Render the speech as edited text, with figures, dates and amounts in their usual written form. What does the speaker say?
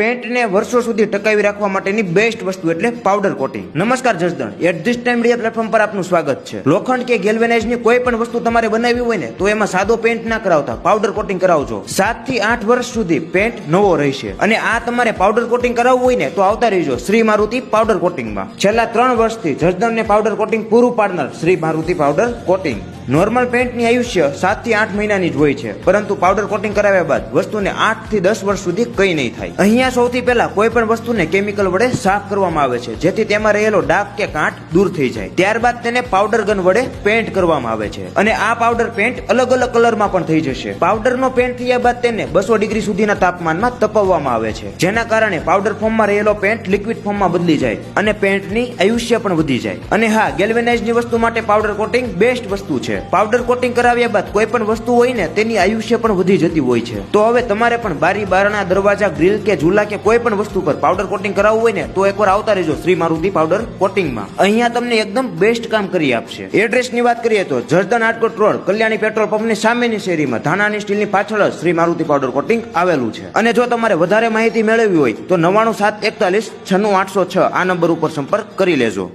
પેન્ટને વર્ષો સુધી ટકાવી રાખવા માટેની બેસ્ટ વસ્તુ એટલે પાવડર કોટિંગ. નમસ્કાર Jasdan, at this time media platform પર આપનું સ્વાગત છે. લોખંડ કે ગેલ્વેનાઇઝની કોઈ પણ વસ્તુ તમારે બનાવવી હોય ને તો એમાં સાદો પેન્ટ ના કરાવતા પાવડર કોટિંગ કરાવજો. 7 થી 8 વર્ષ સુધી પેન્ટ નવો રહેશે. અને આ તમારે પાવડર કોટિંગ કરાવવું હોય ને તો આવતા રહેજો શ્રી મારુતિ પાવડર કોટિંગમાં. છેલ્લા 3 વર્ષથી જસદણને પાવડર કોટિંગ પૂરું પાડનાર Shri Maruti powder coating. Normal પેન્ટની આયુષ્ય 7 થી 8 મહિનાની જ હોય છે, પરંતુ પાવડર કોટિંગ કરાવ્યા બાદ વસ્તુને 8 થી 10 વર્ષ સુધી કંઈ નહીં થાય. અહીંયા સૌથી પહેલા કોઈ પણ વસ્તુને કેમિકલ વડે સાફ કરવામાં આવે છે, જેથી તેમાં રહેલો ડાઘ કે કાંટ દૂર થઈ જાય. ત્યારબાદ તેને પાવડર ગન વડે પેન્ટ કરવામાં આવે છે, અને આ પાવડર પેન્ટ અલગ અલગ કલરમાં પણ થઈ જશે. પાવડરનો પેન્ટ થયા બાદ તેને 200 ડિગ્રી સુધીના તાપમાનમાં તપવવામાં આવે છે, જેના કારણે પાવડર ફોર્મમાં રહેલો પેન્ટ લિક્વિડ ફોર્મમાં બદલી જાય અને પેન્ટની આયુષ્ય પણ વધી જાય. અને હા, ગેલ્વેનાઇઝની વસ્તુ માટે પાવડર કોટિંગ બેસ્ટ વસ્તુ છે. પાવડર કોટિંગ કરાવ્યા બાદ કોઈ પણ વસ્તુ હોય ને તેની આયુષ્ય પણ વધી જતી હોય છે. તો હવે તમારે પણ બારી બારણા, દરવાજા, ગ્રીલ કે ઝૂલા કે કોઈ પણ વસ્તુ પર પાવડર કોટિંગ કરાવવું હોય ને તો એકવાર આવતા રહેજો શ્રી મારુતિ પાવડર કોટિંગમાં. અહીંયા તમને એકદમ બેસ્ટ કામ કરી આપશે. એડ્રેસની વાત કરીએ તો જસદણ આટકોટ રોડ, કલ્યાણી પેટ્રોલ પંપની સામેની શેરીમાં ધાનાની સ્ટીલની પાછળ જ શ્રી મારુતિ પાવડર કોટિંગ આવેલું છે. અને જો તમારે વધારે માહિતી મેળવવી હોય તો 99741 96806 આ નંબર ઉપર સંપર્ક કરી લેજો.